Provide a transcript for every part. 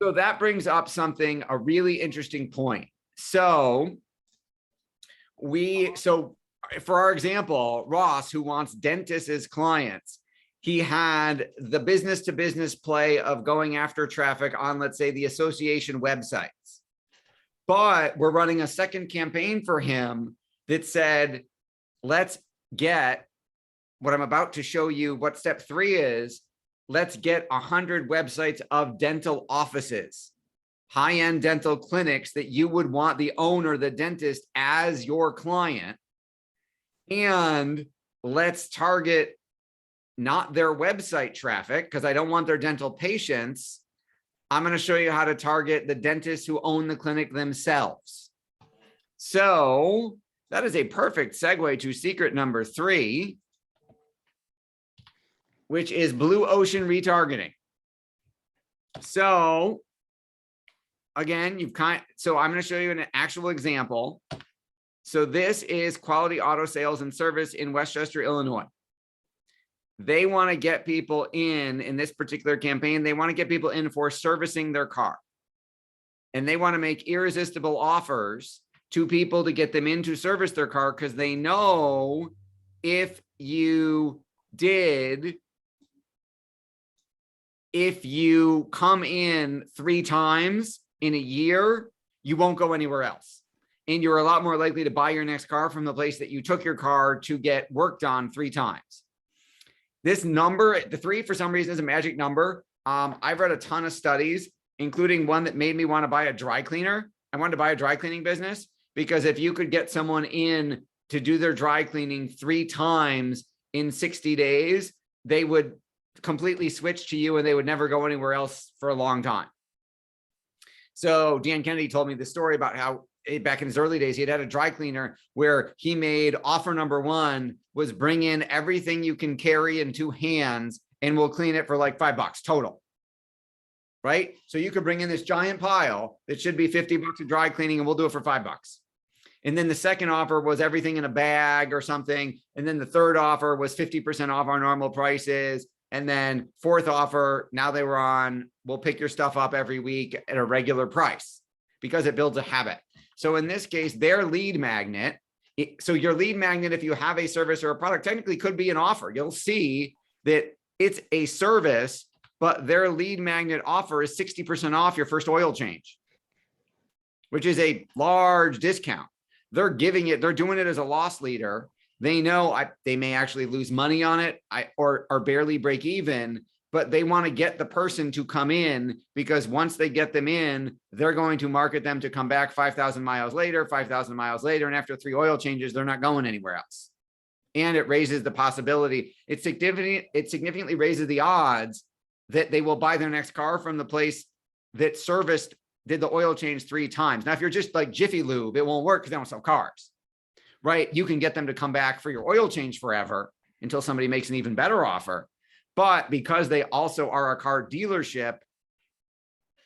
So that brings up a really interesting point. So for our example, Ross, who wants dentists as clients, he had the business to business play of going after traffic on, let's say, the association websites. But we're running a second campaign for him that said, let's get what I'm about to show you, what step 3 is. Let's get 100 websites of dental offices, high-end dental clinics that you would want the owner, the dentist, as your client. And let's target not their website traffic, because I don't want their dental patients. I'm going to show you how to target the dentists who own the clinic themselves. So that is a perfect segue to secret number 3, which is blue ocean retargeting. So again, so I'm going to show you an actual example. So this is Quality Auto Sales and Service in Westchester, Illinois. They want to get people in this particular campaign, they want to get people in for servicing their car. And they want to make irresistible offers to people to get them in to service their car, because they know if you come in 3 times in a year, you won't go anywhere else. And you're a lot more likely to buy your next car from the place that you took your car to get worked on 3 times. This number, the 3, for some reason, is a magic number. I've read a ton of studies, including one that made me want to buy a dry cleaner. I wanted to buy a dry cleaning business, because if you could get someone in to do their dry cleaning 3 times in 60 days, they would completely switch to you and they would never go anywhere else for a long time. So Dan Kennedy told me the story about how back in his early days, he had a dry cleaner where he made offer number 1 was bring in everything you can carry in 2 hands and we'll clean it for like $5 total. Right? So you could bring in this giant pile that should be $50 of dry cleaning and we'll do it for $5. And then the second offer was everything in a bag or something. And then the third offer was 50% off our normal prices. And then 4th offer, now they were on, we'll pick your stuff up every week at a regular price, because it builds a habit. So in this case, their lead magnet. So your lead magnet, if you have a service or a product, technically could be an offer. You'll see that it's a service, but their lead magnet offer is 60% off your first oil change, which is a large discount. They're doing it as a loss leader. They know they may actually lose money on it or barely break even, but they want to get the person to come in, because once they get them in, they're going to market them to come back 5,000 miles later, 5,000 miles later. And after 3 oil changes, they're not going anywhere else. And it raises the possibility. It significantly raises the odds that they will buy their next car from the place that did the oil change 3 times. Now, if you're just like Jiffy Lube, it won't work because they don't sell cars, right? You can get them to come back for your oil change forever until somebody makes an even better offer. But because they also are a car dealership,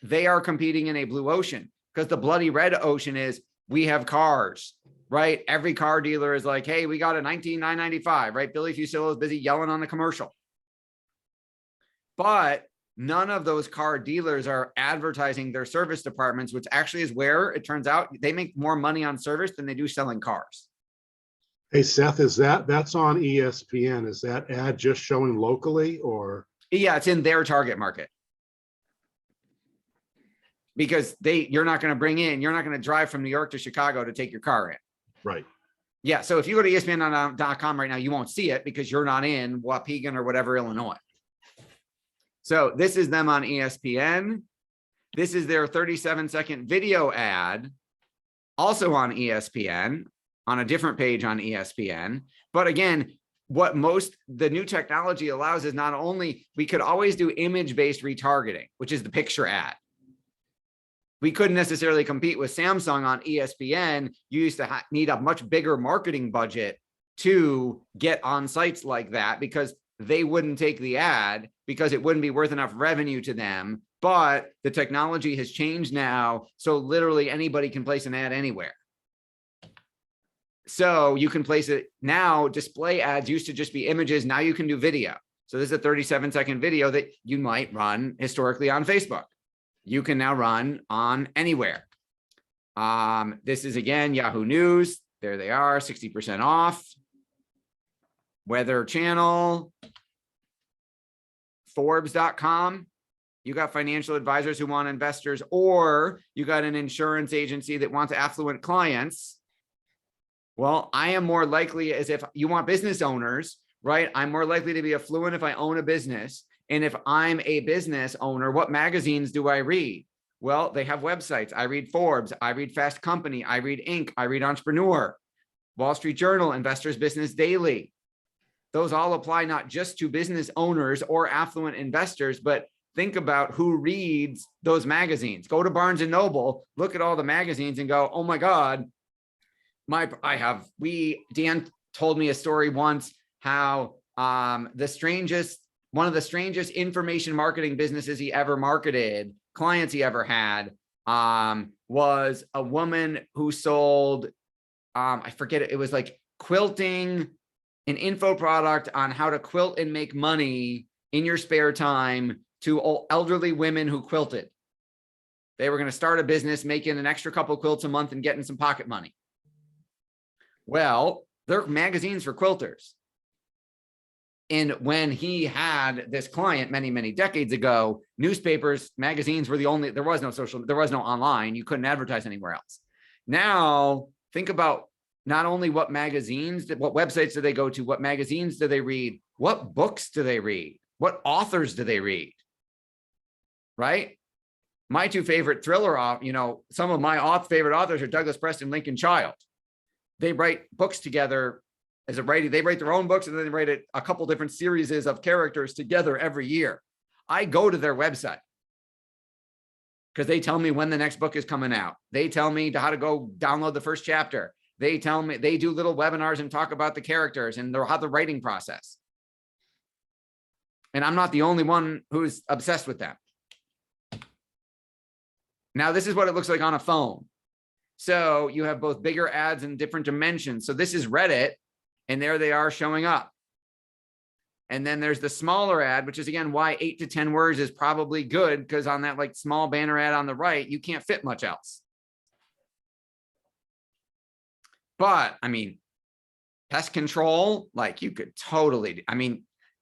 they are competing in a blue ocean, because the bloody red ocean is, we have cars, right? Every car dealer is like, hey, we got a 19,995, right? Billy Fusillo is busy yelling on the commercial. But none of those car dealers are advertising their service departments, which actually is where it turns out they make more money on service than they do selling cars. Hey, Seth, that's on ESPN? Is that ad just showing locally, or? Yeah, it's in their target market. Because you're not going to drive from New York to Chicago to take your car in. Right. Yeah. So if you go to ESPN.com right now, you won't see it because you're not in Waukegan or whatever, Illinois. So this is them on ESPN. This is their 37-second video ad, also on ESPN, on a different page on ESPN. But again, the new technology allows is not only, we could always do image-based retargeting, which is the picture ad. We couldn't necessarily compete with Samsung on ESPN. You used to need a much bigger marketing budget to get on sites like that, because they wouldn't take the ad because it wouldn't be worth enough revenue to them. But the technology has changed now. So literally anybody can place an ad anywhere. So you can place it now. Display ads used to just be images. Now you can do video. So this is a 37-second video that you might run historically on Facebook. you can now run on anywhere. This is again, Yahoo News. There they are, 60% off. Weather Channel, Forbes.com. You got financial advisors who want investors, or you got an insurance agency that wants affluent clients. Well, I am more likely, as if you want business owners, right? I'm more likely to be affluent if I own a business. And if I'm a business owner, what magazines do I read? Well, they have websites. I read Forbes, I read Fast Company, I read Inc., I read Entrepreneur, Wall Street Journal, Investors Business Daily. Those all apply not just to business owners or affluent investors, but think about who reads those magazines. Go to Barnes and Noble, look at all the magazines and go, oh my God, Dan told me a story once how one of the strangest information marketing businesses he ever marketed, clients he ever had, was a woman who sold, I forget it was like quilting, an info product on how to quilt and make money in your spare time to elderly women who quilted. They were going to start a business, making an extra couple quilts a month and getting some pocket money. Well, they're magazines for quilters. And when he had this client many, many decades ago, newspapers, magazines were the only, there was no online. You couldn't advertise anywhere else. Now, think about not only what magazines, what websites do they go to, what magazines do they read, what books do they read, what authors do they read, right? My two favorite thriller, some of my favorite authors are Douglas Preston, Lincoln Child. They write books together as a writing. They write their own books and then they write a couple different series of characters together every year. I go to their website because they tell me when the next book is coming out. They tell me how to go download the first chapter. They tell me, they do little webinars and talk about the characters and how the writing process. And I'm not the only one who's obsessed with them. Now, this is what it looks like on a phone. So you have both bigger ads and different dimensions. So this is Reddit, and there they are showing up. And then there's the smaller ad, which is again, why 8 to 10 words is probably good, because on that like small banner ad on the right, you can't fit much else. But I mean, pest control, like you could totally,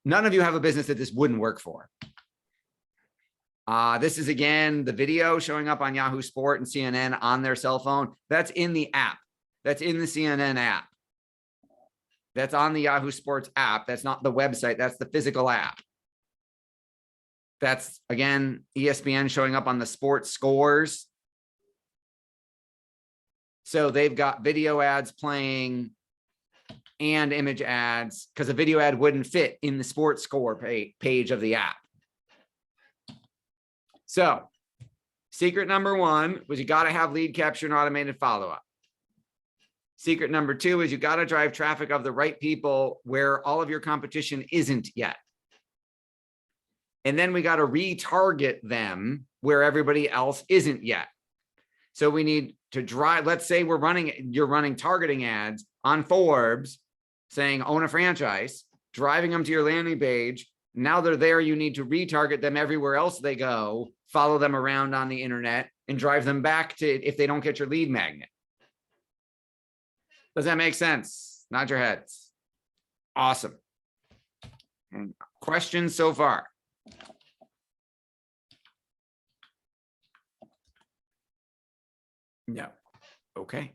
none of you have a business that this wouldn't work for. This is again, the video showing up on Yahoo Sport and CNN on their cell phone. That's in the app. That's in the CNN app. That's on the Yahoo Sports app. That's not the website. That's the physical app. That's again, ESPN showing up on the sports scores. So they've got video ads playing and image ads, because a video ad wouldn't fit in the sports score page of the app. So secret number one was you got to have lead capture and automated follow-up. Secret number two is you got to drive traffic of the right people where all of your competition isn't yet. And then we got to retarget them where everybody else isn't yet. So we need to drive, let's say you're running targeting ads on Forbes saying own a franchise, driving them to your landing page. Now they're there, you need to retarget them everywhere else they go, follow them around on the internet and drive them back to if they don't get your lead magnet. Does that make sense? Nod your heads. Awesome. And questions so far? No. Okay.